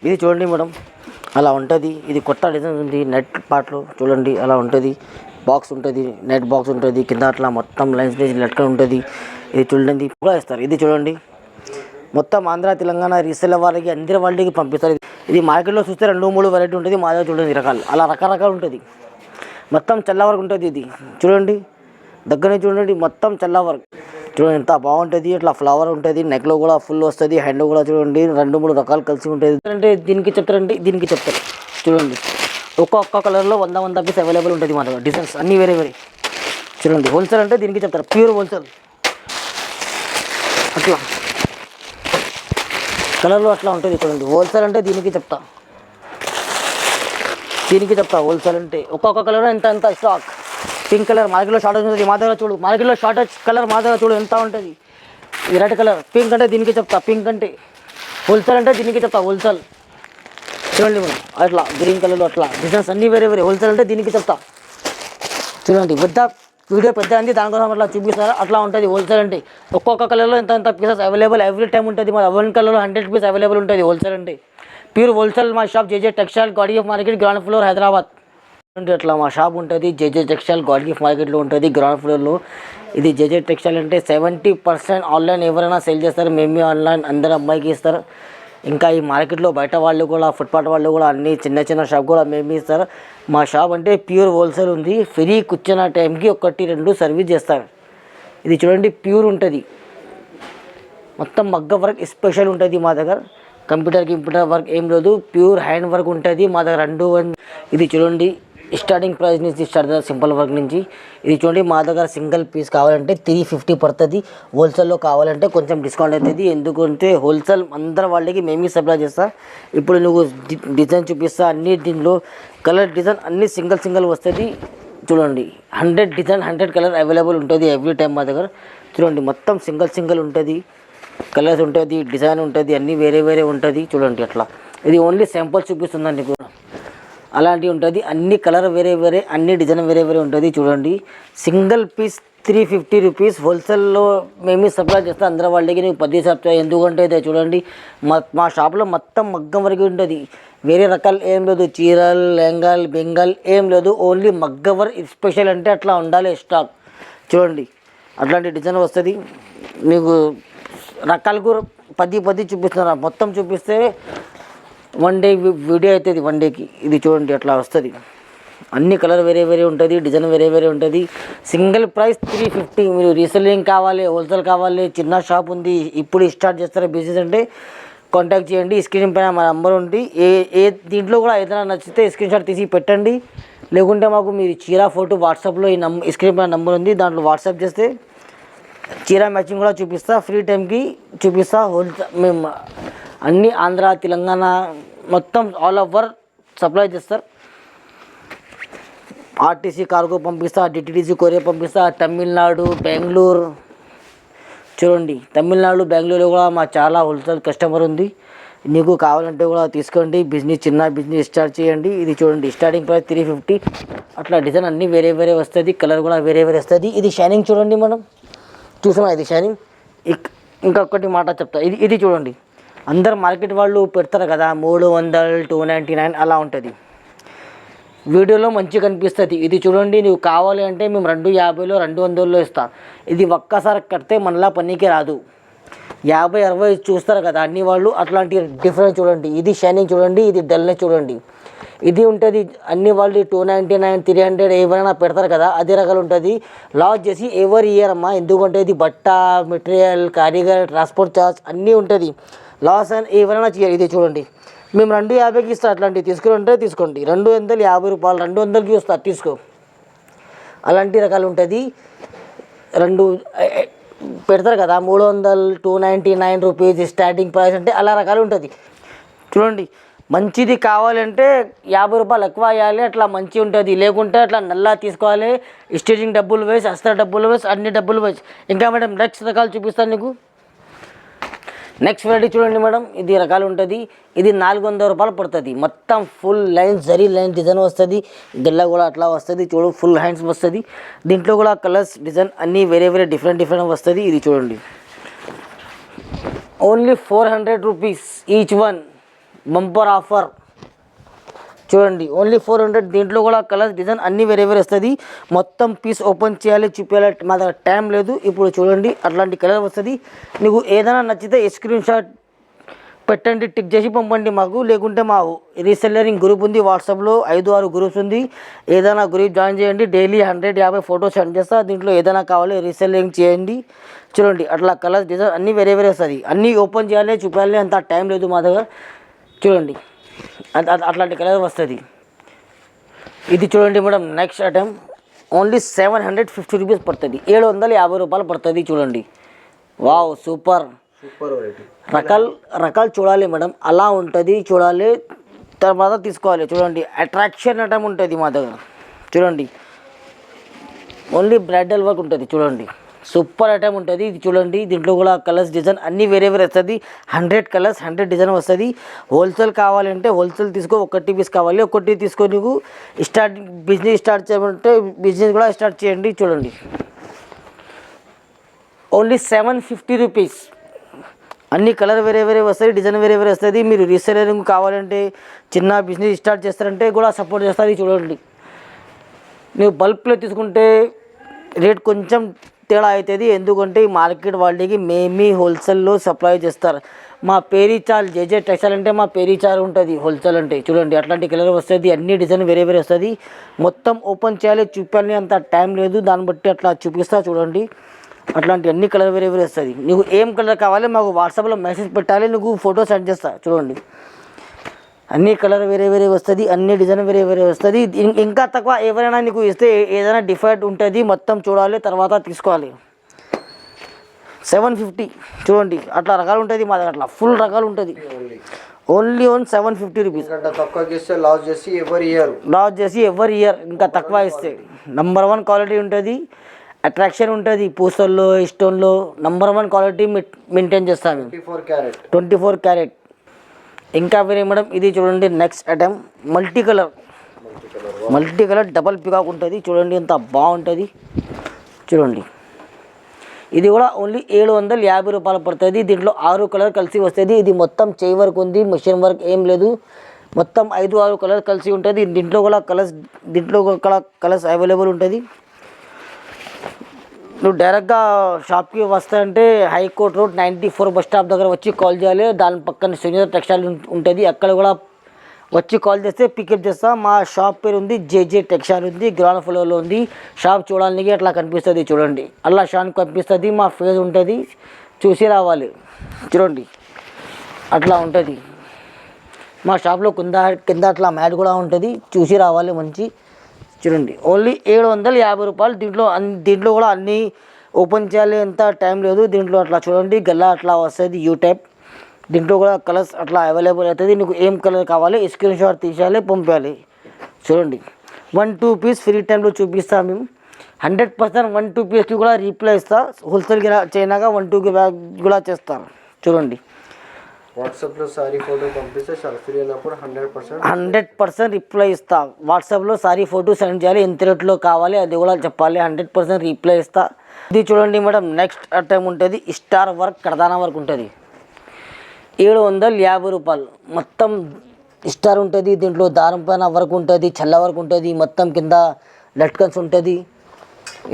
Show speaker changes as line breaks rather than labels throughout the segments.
ఇది చూడండి మేడం, అలా ఉంటుంది. ఇది కొత్త డిజైన్ ఉంది. నెట్ పార్ట్లో చూడండి అలా ఉంటుంది. బాక్స్ ఉంటుంది, నెట్ బాక్స్ ఉంటుంది. కింద అట్లా మొత్తం లైన్స్ లెట్కన్ ఉంటుంది. ఇది చూడండి కూడా ఇస్తారు. ఇది చూడండి మొత్తం ఆంధ్ర తెలంగాణ రీసెల్ వాళ్ళకి అందరి వాళ్ళకి పంపిస్తారు. ఇది మార్కెట్లో చూస్తే 2-3 వెరైటీ ఉంటుంది. మా దగ్గర చూడండి రకాలు అలా రకరకాలు ఉంటుంది. మొత్తం చల్ల వర్క్ ఉంటుంది. ఇది చూడండి దగ్గరనే చూడండి, మొత్తం చల్ల వర్క్ చూడండి ఎంత బాగుంటుంది. ఇట్లా ఫ్లవర్ ఉంటుంది, నెక్లో కూడా ఫుల్ వస్తుంది, హ్యాండ్ కూడా చూడండి 2-3 రకాలు కలిసి ఉంటుంది. అంటే దీనికి చెప్తారంటే దీనికి చెప్తారు చూడండి. ఒక్కొక్క కలర్లో 100 పీస్ అవైలబుల్ ఉంటుంది మా దగ్గర. డిజైన్స్ అన్నీ వేరే వేరే చూడండి. హోల్సేల్ అంటే దీనికి చెప్తారు, ప్యూర్ హోల్సేల్. అట్లా కలర్లో అట్లా ఉంటుంది చూడండి. హోల్సేల్ అంటే దీనికి చెప్తా హోల్సేల్ అంటే ఒక్కొక్క కలర్ ఎంత స్టాక్. పింక్ కలర్ మార్కెట్లో షార్టేజ్ ఉంటుంది, మా దగ్గర చూడు. మార్కెట్లో షార్టేజ్ కలర్ మా దగ్గర చూడు ఎంత ఉంటుంది. ఈ రెడ్ కలర్ పింక్ అంటే దీనికి చెప్తా. పింక్ అంటే హోల్సేల్ అంటే దీనికి చెప్తా హోల్సేల్ చూడండి మనం. అట్లా గ్రీన్ కలర్లో అట్లా డిజైన్స్ అన్నీ వేరే వేరే. హోల్సేల్ అంటే దీనికి చెప్తా చూడండి. పెద్ద వీడియో పెద్ద అంది దానికోసం అట్లా చూపిస్తారు. అట్లా ఉంటుంది హోల్సేల్ అంటే. ఒక్కొక్క కలర్లో ఎంత పీసెస్ అవైలబుల్ ఎవ్రీ టైం ఉంటుంది. మరి 1 కలర్లో 100 పీస్ అవైలబుల్ ఉంటుంది హోల్సేల్ అంటే. ప్యూర్ హోల్సేల్ మా shop JJ textile, god gift market, ground floor, Hyderabad. అట్లా మా షాప్ ఉంటుంది. జేజే టెక్స్టైల్ గాడ్ గిఫ్ట్ మార్కెట్లో ఉంటుంది, గ్రౌండ్ ఫ్లోర్లో. ఇది జేజే టెక్స్టైల్ అంటే 70% ఆన్లైన్ ఎవరైనా సేల్ చేస్తారు. మేమే ఆన్లైన్ అందరు అమ్మాయికి ఇస్తారు. ఇంకా ఈ మార్కెట్లో బయట వాళ్ళు కూడా ఫుట్పాత్ వాళ్ళు కూడా అన్ని చిన్న షాప్ కూడా మేమే ఇస్తారు. మా షాప్ అంటే ప్యూర్ హోల్సేల్ ఉంది. ఫ్రీ కూర్చున్న టైంకి 1-2 సర్వీస్ చేస్తారు. ఇది చూడండి ప్యూర్ ఉంటుంది, మొత్తం మగ్గ వర్క్ స్పెషల్ ఉంటుంది మా దగ్గర. కంప్యూటర్ వర్క్ ఏం లేదు, ప్యూర్ హ్యాండ్ వర్క్ ఉంటుంది మా దగ్గర 2. ఇది చూడండి స్టార్టింగ్ ప్రైస్ నుంచి స్టార్ట్ అవుతుంది సింపుల్ వర్క్ నుంచి. ఇది చూడండి మా దగ్గర సింగిల్ పీస్ కావాలంటే 350 పడుతుంది. హోల్సేల్లో కావాలంటే కొంచెం డిస్కౌంట్ అవుతుంది. ఎందుకంటే హోల్సేల్ అందరి వాళ్ళకి మేమే సప్లై చేస్తా. ఇప్పుడు నువ్వు డిజైన్ చూపిస్తా, అన్ని దీనిలో కలర్ డిజైన్ అన్ని సింగిల్ వస్తుంది. చూడండి 100 డిజైన్ 100 కలర్ అవైలబుల్ ఉంటుంది ఎవ్రీ టైం మా దగ్గర. చూడండి మొత్తం సింగిల్ ఉంటుంది, కలర్స్ ఉంటుంది, డిజైన్ ఉంటుంది, అన్నీ వేరే వేరే ఉంటుంది. చూడండి అట్లా. ఇది ఓన్లీ శాంపుల్ చూపిస్తుందండి కూడా అలాంటివి ఉంటుంది. అన్ని కలర్ వేరే వేరే, అన్ని డిజైన్ వేరే వేరే ఉంటుంది. చూడండి సింగిల్ పీస్ 350 రూపీస్. హోల్సేల్లో మేమే సప్లై చేస్తాం అందరి వాళ్ళకి. నీకు 10 చెప్తాయి ఎందుకంటే ఇదే చూడండి మా షాప్లో మొత్తం మగ్గం వరకు ఉంటుంది. వేరే రకాలు ఏం లేదు, చీరలు లెంగాల్ బెంగాల్ ఏం లేదు, ఓన్లీ మగ్గ వర్క్ స్పెషల్ అంటే అట్లా ఉండాలి స్టాక్. చూడండి అట్లాంటి డిజైన్ వస్తుంది. మీకు రకాలు కూడా 10 చూపిస్తున్నారు. మొత్తం చూపిస్తే 1 డే వీడియో అవుతుంది 1 డేకి. ఇది చూడండి అట్లా వస్తుంది. అన్ని కలర్ వేరే వేరే ఉంటుంది, డిజైన్ వేరే వేరే ఉంటుంది. Single price 350. మీరు రీసెల్లింగ్ కావాలి, హోల్సేల్ కావాలి, చిన్న షాప్ ఉంది, ఇప్పుడు స్టార్ట్ చేస్తారా బిజినెస్ అంటే కాంటాక్ట్ చేయండి. స్క్రీన్ పైన మా నెంబర్ ఉంది. ఏ దీంట్లో కూడా ఏదైనా నచ్చితే స్క్రీన్ షాట్ తీసి పెట్టండి. లేకుంటే మాకు మీరు చీర ఫోటో వాట్సాప్లో ఈ స్క్రీన్ పైన నెంబర్ ఉంది, దాంట్లో వాట్సాప్ చేస్తే చీర మ్యాచింగ్ కూడా చూపిస్తా. ఫ్రీ టైంకి చూపిస్తా. హోల్సేల్ మేము అన్ని ఆంధ్ర తెలంగాణ మొత్తం ఆల్ ఓవర్ సప్లై చేస్తారు. ఆర్టీసీ కార్గో పంపిస్తా, డిటిడిసి కొరియర్ పంపిస్తా. తమిళనాడు, బెంగళూరు చూడండి, తమిళనాడు బెంగళూరులో కూడా మా చాలా హోల్సేల్ కస్టమర్ ఉంది. నీకు కావాలంటే కూడా తీసుకోండి. చిన్న బిజినెస్ స్టార్ట్ చేయండి. ఇది చూడండి స్టార్టింగ్ ప్రైస్ 350. అట్లా డిజైన్ అన్నీ వేరే వేరే వస్తుంది, కలర్ కూడా వేరే వేరే వస్తుంది. ఇది షైనింగ్ చూడండి మనం చూసినా, ఇది షైనింగ్. ఇంకొకటి మాట చెప్తా. ఇది చూడండి అందరు మార్కెట్ వాళ్ళు పెడతారు కదా 300, 299 అలా ఉంటుంది. వీడియోలో మంచిగా కనిపిస్తుంది. ఇది చూడండి నువ్వు కావాలి అంటే మేము 250లో 200లో ఇస్తాం. ఇది ఒక్కసారి కడితే మనలా పనికి రాదు. 50-60 చూస్తారు కదా అన్ని వాళ్ళు, అట్లాంటి డిఫరెన్స్ చూడండి. ఇది షైనింగ్ చూడండి, ఇది డల్నెస్ చూడండి. ఇది ఉంటుంది అన్ని వాళ్ళు 299, 300 ఏమైనా పెడతారు కదా అదే రకాలు ఉంటుంది. లాస్ చేసి ఎవరి ఇయర్ అమ్మా, ఎందుకంటే ఇది బట్ట, మెటీరియల్, కారీగర్, ట్రాన్స్పోర్ట్ ఛార్జ్ అన్నీ ఉంటుంది. లాస్ అని ఎవరైనా చేయాలి. ఇది చూడండి మేము 250కి ఇస్తాం. అట్లాంటివి తీసుకుంటే తీసుకోండి. 250 రూపాయలు 200కి ఇస్తా తీసుకో. అలాంటి రకాలు ఉంటుంది. పెడతారు కదా 300, 299 రూపీస్ స్టార్టింగ్ ప్రైస్ అంటే అలా రకాలు ఉంటుంది. చూడండి మంచిది కావాలంటే 50 రూపాయలు ఎక్కువ వేయాలి, అట్లా మంచి ఉంటుంది. లేకుంటే అట్లా నల్లా తీసుకోవాలి. స్టిచింగ్ డబ్బులు వేసి, అస్త్ర డబ్బులు వేసి, అన్ని డబ్బులు వేసి. ఇంకా మేడం నెక్స్ట్ రకాలు చూపిస్తాను నీకు. నెక్స్ట్ వెరైటీ చూడండి మేడం, ఇది రకాలు ఉంటుంది. ఇది 400 రూపాయలు పడుతుంది. మొత్తం full line zari line design వస్తుంది. గెల్ల కూడా అట్లా వస్తుంది. చూడు ఫుల్ హ్యాండ్స్ వస్తుంది. దీంట్లో కూడా కలర్స్ డిజైన్ అన్నీ వేరే వేరే డిఫరెంట్ వస్తుంది. ఇది చూడండి only 400 rupees each one. Bumper offer చూడండి, ఓన్లీ 400. దీంట్లో కూడా కలర్స్ డిజైన్ అన్నీ వేరే వేరే వస్తుంది. మొత్తం పీస్ ఓపెన్ చేయాలి, చూపించాలి, మా దగ్గర టైం లేదు. ఇప్పుడు చూడండి అట్లాంటి కలర్ వస్తుంది. నీకు ఏదైనా నచ్చితే స్క్రీన్ షాట్ పెట్టండి, టిక్ చేసి పంపండి మాకు. లేకుంటే మా రీసెల్లరింగ్ గ్రూప్ ఉంది వాట్సాప్లో, 5-6 గ్రూప్స్ ఉంది. ఏదైనా గ్రూప్ జాయిన్ చేయండి. డైలీ 150 ఫోటోస్ సెండ్ చేస్తా. దీంట్లో ఏదైనా కావాలి రీసెల్లరింగ్ చేయండి. చూడండి అట్లా కలర్స్ డిజైన్ అన్నీ వేరే వేరే వస్తుంది. అన్నీ ఓపెన్ చేయాలి, చూపించాలి, అంత టైం లేదు మా దగ్గర. చూడండి అట్లాంటి కలర్ వస్తుంది. ఇది చూడండి madam, next item only 750 rupees పడుతుంది. 750 రూపాయలు పడుతుంది. చూడండి, వావ్ సూపర్ రకాలు చూడాలి మేడం, అలా ఉంటుంది. చూడాలి, తర్వాత తీసుకోవాలి. చూడండి అట్రాక్షన్ ఐటమ్ ఉంటుంది మా దగ్గర. చూడండి ఓన్లీ బ్రైడల్ వర్క్ ఉంటుంది. చూడండి సూపర్ ఐటమ్ ఉంటుంది. ఇది చూడండి, దీంట్లో కూడా కలర్స్ డిజైన్ అన్నీ వేరే వేరే వస్తుంది. 100 కలర్స్ 100 డిజైన్ వస్తుంది. హోల్సేల్ కావాలంటే హోల్సేల్ తీసుకో. 1 పీస్ కావాలి 1 తీసుకో. నీకు బిజినెస్ స్టార్ట్ చేయమంటే బిజినెస్ కూడా స్టార్ట్ చేయండి. చూడండి ఓన్లీ 750 రూపీస్. అన్ని కలర్ వేరే వేరే వస్తాయి, డిజైన్ వేరే వేరే వస్తుంది. మీరు రీసెలరింగ్ కావాలంటే, చిన్న బిజినెస్ స్టార్ట్ చేస్తారంటే కూడా సపోర్ట్ చేస్తుంది. చూడండి, ನೀವು బల్క్లో తీసుకుంటే రేట్ కొంచెం తేడా అవుతుంది. ఎందుకంటే ఈ మార్కెట్ వాళ్ళకి మేమీ హోల్సేల్లో సప్లై చేస్తారు. మా పేరీచాల్ జేజే టెక్స్టైల్ అంటే మా పేరీచాల్ ఉంటుంది హోల్సేల్ అంటే. చూడండి అట్లాంటి కలర్ వస్తుంది, అన్ని డిజైన్ వేరే వేరే వస్తుంది. మొత్తం ఓపెన్ చేయాలి, చూపాలి, అంత టైం లేదు. దాన్ని బట్టి అట్లా చూపిస్తా. చూడండి అట్లాంటి అన్ని కలర్ వేరే వేరే వస్తుంది. నీకు ఏం కలర్ కావాలి మాకు వాట్సాప్లో మెసేజ్ పెట్టాలి, నీకు ఫోటో సెండ్ చేస్తా. చూడండి అన్ని కలర్ వేరే వేరే వస్తుంది, అన్ని డిజైన్ వేరే వేరే వస్తుంది. ఇంకా తక్కువ ఎవరైనా నీకు ఇస్తే ఏదైనా డిఫరెంట్ ఉంటుంది. మొత్తం చూడాలి, తర్వాత తీసుకోవాలి. 750. చూడండి అట్లా రకాలు ఉంటుంది మా దగ్గర, అట్లా ఫుల్ రకాలు ఉంటుంది. Only 750 rupees.
లాస్ చేసి ఎవరి ఇయర్ ఇంకా తక్కువ ఇస్తే
నంబర్ 1 క్వాలిటీ ఉంటుంది, అట్రాక్షన్ ఉంటుంది. పూసల్లో స్టోన్లో నంబర్ 1 క్వాలిటీ మెయింటైన్ చేస్తాము. 24 క్యారెట్. ఇంకా వేరే మేడం, ఇది చూడండి next item multi colour double peacock ఉంటుంది. చూడండి ఎంత బాగుంటుంది. చూడండి ఇది కూడా ఓన్లీ 750 రూపాయలు పడుతుంది. దీంట్లో 6 కలర్ కలిసి వస్తుంది. ఇది మొత్తం చేయి వర్క్ ఉంది, మిషన్ వర్క్ ఏం లేదు. మొత్తం 5-6 కలర్ కలిసి ఉంటుంది. దీంట్లో కూడా కలర్స్ అవైలబుల్ ఉంటుంది. నువ్వు డైరెక్ట్గా షాప్కి వస్తాయంటే హైకోర్ట్ రోడ్ 94 బస్ స్టాప్ దగ్గర వచ్చి కాల్ చేయాలి. దాని పక్కన సునీత టెక్స్టైల్ ఉంటుంది, అక్కడ కూడా వచ్చి కాల్ చేస్తే పికప్ చేస్తా. మా షాప్ పేరు ఉంది జేజే టెక్స్టైల్ ఉంది, గ్రౌండ్ ఫ్లోర్లో ఉంది. షాప్ చూడడానికి అట్లా కనిపిస్తుంది. చూడండి అలా షాప్ కనిపిస్తుంది, మా ఫేస్ ఉంటుంది, చూసి రావాలి. చూడండి అట్లా ఉంటుంది. మా షాప్లో కింద అట్లా మ్యాట్ కూడా ఉంటుంది, చూసి రావాలి మంచి. చూడండి ఓన్లీ 750 రూపాయలు. దీంట్లో కూడా అన్నీ ఓపెన్ చేయాలి, ఎంత టైం లేదు. దీంట్లో అట్లా చూడండి గల్లా అట్లా వస్తుంది, యూ టైప్. దీంట్లో కూడా కలర్స్ అట్లా అవైలబుల్ అవుతుంది. నీకు ఏం కలర్ కావాలి స్క్రీన్ షాట్ తీసేయాలి, పంపించాలి. చూడండి 1-2 పీస్ ఫ్రీ టైంలో చూపిస్తాను మేము. 100% 1-2 పీస్కి కూడా రీప్లై ఇస్తా. హోల్సేల్కి చేయనాక 1-2 బ్యాగ్ కూడా చేస్తాను. చూడండి
వాట్సాప్లో సారీ ఫోటో పంపిస్తే ఫ్రీ అయినప్పుడు
100% రిప్లై ఇస్తా. వాట్సాప్లో సారీ ఫోటో సెండ్ చేయాలి, ఎంత రేట్లో కావాలి అది కూడా చెప్పాలి. 100% రిప్లై ఇస్తా. ఇది చూడండి మేడం నెక్స్ట్ ఐటమ్ ఉంటుంది, స్టార్ వర్క్ కడదానా వర్క్ ఉంటుంది. 750 రూపాయలు. మొత్తం స్టార్ ఉంటుంది. దీంట్లో దారం పైన వర్క్ ఉంటుంది, చల్ల వర్క్ ఉంటుంది, మొత్తం కింద లట్కన్స్ ఉంటుంది.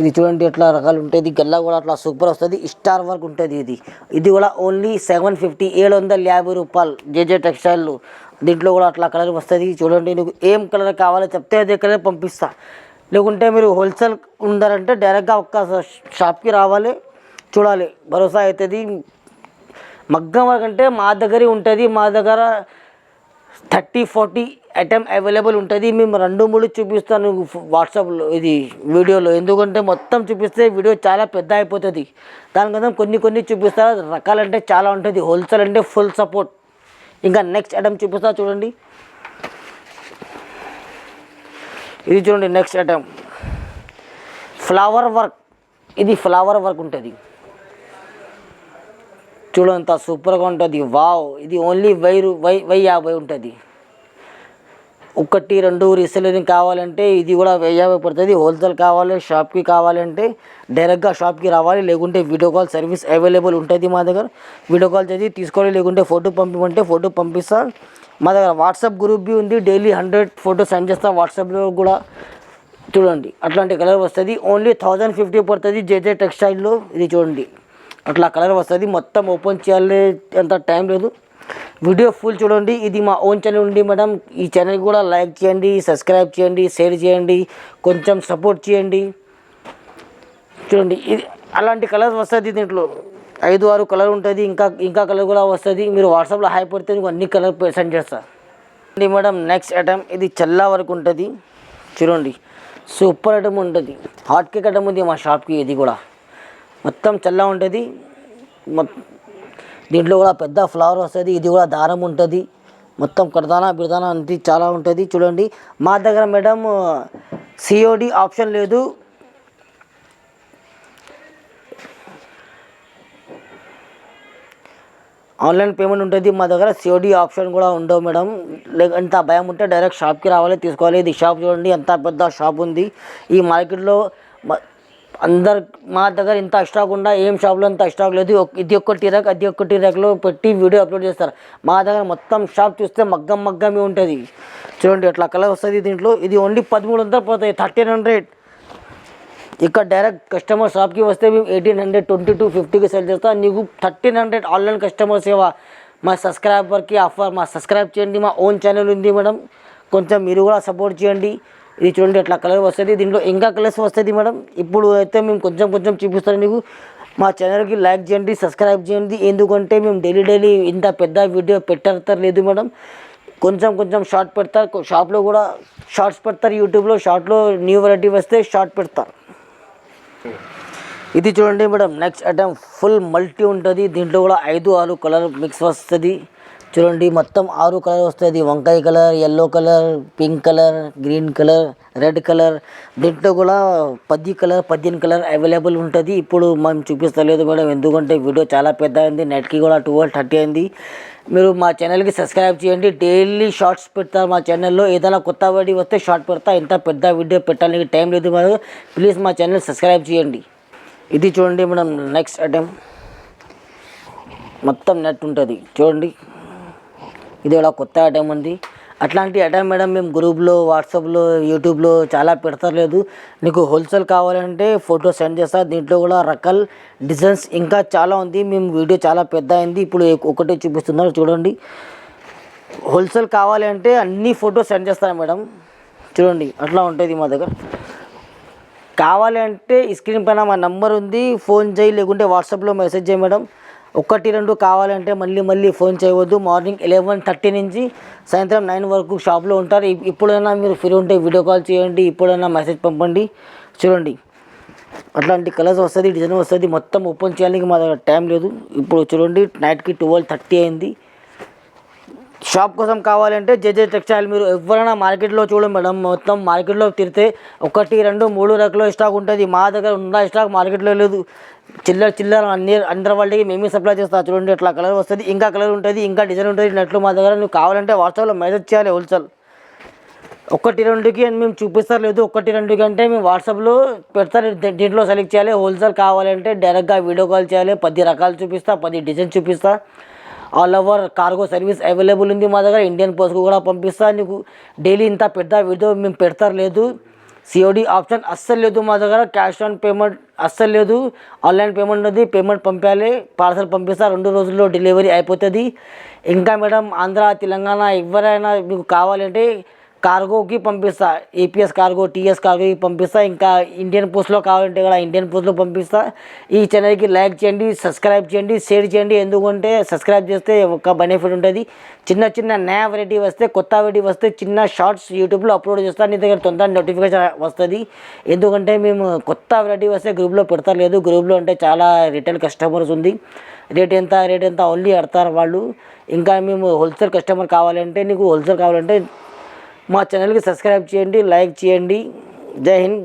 ఇది చూడండి ఎట్లా రకాలు ఉంటుంది. గల్లా కూడా అట్లా సూపర్ వస్తుంది, స్టార్ వర్క్ ఉంటుంది. ఇది కూడా ఓన్లీ 750, 750 రూపాయలు జేజే టెక్స్టైల్. దీంట్లో కూడా అట్లా కలర్ వస్తుంది. చూడండి నీకు ఏం కలర్ కావాలో చెప్తే అదే కలర్ పంపిస్తా. లేకుంటే మీరు హోల్సేల్ ఉండారంటే డైరెక్ట్గా ఒక్క షాప్కి రావాలి, చూడాలి, భరోసా అవుతుంది. మగ్గం వర్క్ అంటే మా దగ్గరే ఉంటుంది. మా దగ్గర 30-40 ఐటమ్ అవైలబుల్ ఉంటుంది. మేము 2-3 చూపిస్తాను వాట్సాప్లో, ఇది వీడియోలో. ఎందుకంటే మొత్తం చూపిస్తే వీడియో చాలా పెద్ద అయిపోతుంది. దానికోసం కొన్ని చూపిస్తారు. రకాలంటే చాలా ఉంటుంది. హోల్సేల్ అంటే ఫుల్ సపోర్ట్. ఇంకా నెక్స్ట్ ఐటమ్ చూపిస్తా. చూడండి ఇది చూడండి నెక్స్ట్ ఐటమ్ ఫ్లవర్ వర్క్. ఇది ఫ్లవర్ వర్క్ ఉంటుంది. చూడంత సూపర్గా ఉంటుంది. వావ్. ఇది ఓన్లీ 1050 ఉంటుంది. 1-2 రీసెలరింగ్ కావాలంటే ఇది కూడా 1050 పడుతుంది. హోల్సేల్ కావాలి, షాప్కి కావాలంటే డైరెక్ట్గా షాప్కి రావాలి, లేకుంటే వీడియో కాల్ సర్వీస్ అవైలబుల్ ఉంటుంది మా దగ్గర. వీడియో కాల్ చేసి తీసుకోవాలి, లేకుంటే ఫోటో పంపిమంటే ఫోటో పంపిస్తా. మా దగ్గర వాట్సాప్ గ్రూప్ బి ఉంది, డైలీ 100 ఫోటోస్ సెండ్ చేస్తా వాట్సాప్లో కూడా. చూడండి అట్లాంటి కలర్ వస్తుంది, ఓన్లీ 1050 పడుతుంది జేజే టెక్స్టైల్లో. ఇది చూడండి అట్లా కలర్ వస్తుంది. మొత్తం ఓపెన్ చేయాలి అంత టైం లేదు, వీడియో ఫుల్ చూడండి. ఇది మా ఓన్ ఛానల్ ఉంది మేడం. ఈ ఛానల్ కూడా లైక్ చేయండి, సబ్స్క్రైబ్ చేయండి, షేర్ చేయండి, కొంచెం సపోర్ట్ చేయండి. చూడండి ఇది అలాంటి కలర్ వస్తుంది, దీంట్లో 5-6 కలర్ ఉంటుంది, ఇంకా కలర్ కూడా వస్తుంది. మీరు వాట్సాప్లో హాయ్ పెడితే మీకు అన్ని కలర్ సెండ్ చేస్తాను మేడం. నెక్స్ట్ ఐటమ్ ఇది చల్లా వరకు ఉంటుంది. చూడండి సూపర్ ఐటమ్ ఉంటుంది, హాట్ కేక్ ఐటమ్ ఉంది మా షాప్కి. ఇది కూడా మొత్తం చల్లా ఉంటుంది, దీంట్లో కూడా పెద్ద ఫ్లవర్ వస్తుంది. ఇది కూడా దారం ఉంటుంది, మొత్తం కడదానా బిడదానా అంతే చాలా ఉంటుంది. చూడండి మా దగ్గర మేడం సిఓడి ఆప్షన్ లేదు, ఆన్లైన్ పేమెంట్ ఉంటుంది మా దగ్గర. సిఓడి ఆప్షన్ కూడా ఉండవు మేడం. ఎంత భయం ఉంటే డైరెక్ట్ షాప్కి రావాలి, తీసుకోవాలి. ఇది షాప్ చూడండి ఎంత పెద్ద షాప్ ఉంది ఈ మార్కెట్లో. అందరు మా దగ్గర ఇంత స్టాక్ ఉండా ఏం షాప్లో ఇంత స్టాక్ లేదు. ఇది ఒక్కటి ర్యాక్ అది ఒక్కటి ర్యాక్లో పెట్టి వీడియో అప్లోడ్ చేస్తారు. మా దగ్గర మొత్తం షాప్ చూస్తే మగ్గమే ఉంటుంది. చూడండి అట్లా కలర్ వస్తుంది దీంట్లో. ఇది ఓన్లీ 1300 పోతాయి, 1300. ఇక్కడ డైరెక్ట్ కస్టమర్ షాప్కి వస్తే మేము 1800, 2250కి సెల్ చేస్తాం. నీకు 1300 ఆన్లైన్ కస్టమర్ సేవ. మా సబ్స్క్రైబర్కి ఆఫర్, మా సబ్స్క్రైబ్ చేయండి. మా ఓన్ ఛానల్ ఉంది మేడం, కొంచెం మీరు కూడా సపోర్ట్ చేయండి. ఇది చూడండి అట్లా కలర్ వస్తుంది, దీంట్లో ఇంకా కలర్స్ వస్తుంది మేడం. ఇప్పుడు అయితే మేము కొంచెం చూపిస్తాను మీకు. మా ఛానల్కి లైక్ చేయండి, సబ్స్క్రైబ్ చేయండి. ఎందుకంటే మేము డైలీ ఇంత పెద్ద వీడియో పెట్టలేదు మేడం. కొంచెం షార్ట్ పెడతారు, షాప్లో కూడా షార్ట్స్ పెడతారు. యూట్యూబ్లో షార్ట్లో న్యూ వెరైటీ వస్తే షార్ట్ పెడతారు. ఇది చూడండి madam next item full multi ఉంటుంది. దీంట్లో కూడా 5-6 కలర్ మిక్స్ వస్తుంది. చూడండి మొత్తం 6 కలర్ వస్తుంది. వంకాయ colour, yellow colour, pink colour, green colour, red colour. దీంట్లో కూడా 15 కలర్ అవైలబుల్ ఉంటుంది. ఇప్పుడు మనం చూపిస్తలేదు మేడం, ఎందుకంటే వీడియో చాలా పెద్ద అయింది, నెట్కి కూడా 12:30 అయింది. మీరు మా ఛానల్కి సబ్స్క్రైబ్ చేయండి, డైలీ షార్ట్స్ పెడతారు మా ఛానల్లో. ఏదైనా కొత్త వీడియో వస్తే షార్ట్ పెడతా, ఇంత పెద్ద వీడియో పెట్టడానికి టైం లేదు మేడం. ప్లీజ్ మా ఛానల్ సబ్స్క్రైబ్ చేయండి. ఇది చూడండి మేడం నెక్స్ట్ ఐటమ్ మొత్తం నెట్ ఉంటుంది. చూడండి ఇది కూడా కొత్త ఐటమ్ ఉంది. అట్లాంటి ఐటమ్ మేడం మేము గ్రూప్లో, వాట్సాప్లో, యూట్యూబ్లో చాలా పెడతలేదు. నీకు హోల్సేల్ కావాలంటే ఫోటో సెండ్ చేస్తా. దీంట్లో కూడా రకాల డిజైన్స్ ఇంకా చాలా ఉంది. మేము వీడియో చాలా పెద్ద అయింది, ఇప్పుడు ఒకటే చూపిస్తున్నారు. చూడండి హోల్సేల్ కావాలి అంటే అన్ని ఫోటో సెండ్ చేస్తాను మేడం. చూడండి అట్లా ఉంటుంది మా దగ్గర. కావాలి అంటే స్క్రీన్ పైన మా నంబర్ ఉంది, ఫోన్ చేయి, లేకుంటే వాట్సాప్లో మెసేజ్ చేయి మేడం. 1-2 కావాలంటే మళ్ళీ ఫోన్ చేయవద్దు. మార్నింగ్ 11:30 నుంచి సాయంత్రం 9 వరకు షాప్లో ఉంటారు. ఇప్పుడైనా మీరు ఫ్రీ ఉంటే వీడియో కాల్ చేయండి, ఇప్పుడైనా మెసేజ్ పంపండి. చూడండి అట్లాంటి కలర్స్ వస్తుంది, డిజైన్ వస్తుంది. మొత్తం ఓపెన్ చేయడానికి మా దగ్గర టైం లేదు. ఇప్పుడు చూడండి నైట్కి 12:30 అయింది. షాప్ కోసం కావాలంటే జేజే టెక్స్టైల్. మీరు ఎవరైనా మార్కెట్లో చూడండి మేడం, మొత్తం మార్కెట్లో తిరిగితే 1, 2, 3 రకాల స్టాక్ ఉంటుంది. మా దగ్గర ఉన్న స్టాక్ మార్కెట్లో లేదు. చిల్లర అందరి వాళ్ళకి మేమే సప్లై చేస్తాం. చూడండి అట్లా కలర్ వస్తుంది, ఇంకా కలర్ ఉంటుంది, ఇంకా డిజైన్ ఉంటుంది నెట్లో మా దగ్గర. నువ్వు కావాలంటే వాట్సాప్లో మెసేజ్ చేయాలి హోల్సేల్. 1-2కి అని మేము చూపిస్తారు లేదు, 1-2కి అంటే మేము వాట్సాప్లో పెడతారు, దీంట్లో సెలెక్ట్ చేయాలి. హోల్సేల్ కావాలంటే డైరెక్ట్గా వీడియో కాల్ చేయాలి. 10 రకాలు చూపిస్తా, 10 డిజైన్ చూపిస్తా. All over cargo service available ఉంది మా దగ్గర. ఇండియన్ పోస్ట్కు కూడా పంపిస్తా. నీకు డైలీ ఇంత పెద్ద వీడియో మేము పెడతారు లేదు. సిఓడి ఆప్షన్ అస్సలు లేదు మా దగ్గర. క్యాష్ ఆన్ పేమెంట్ అస్సలు లేదు, ఆన్లైన్ పేమెంట్ ఉంది. పేమెంట్ పంపించాలి, పార్సల్ పంపిస్తా, 2 రోజుల్లో డెలివరీ అయిపోతుంది. ఇంకా మేడం ఆంధ్ర, తెలంగాణ ఎవరైనా మీకు కావాలంటే కార్గోకి పంపిస్తా. ఏపీఎస్ కార్గో, టీఎస్ కార్గోకి పంపిస్తా. ఇంకా ఇండియన్ పోస్ట్లో కావాలంటే కూడా ఇండియన్ పోస్ట్లో పంపిస్తా. ఈ ఛానల్కి లైక్ చేయండి, సబ్స్క్రైబ్ చేయండి, షేర్ చేయండి. ఎందుకంటే సబ్స్క్రైబ్ చేస్తే ఒక బెనిఫిట్ ఉంటుంది. చిన్న నయా వెరైటీ వస్తే, కొత్త వెరైటీ వస్తే చిన్న షార్ట్స్ యూట్యూబ్లో అప్లోడ్ చేస్తాను. నీ దగ్గర తొందరగా నోటిఫికేషన్ వస్తుంది. ఎందుకంటే మేము కొత్త వెరైటీ వస్తే గ్రూప్లో పెడతారు. గ్రూప్లో అంటే చాలా రిటైల్ కస్టమర్స్ ఉంది. రేట్ ఎంత ఓన్లీ అడతారు వాళ్ళు. ఇంకా మేము హోల్సేల్ కస్టమర్ కావాలంటే, నీకు హోల్సేల్ కావాలంటే మా ఛానల్కి సబ్స్క్రైబ్ చేయండి, లైక్ చేయండి. జై హింద్.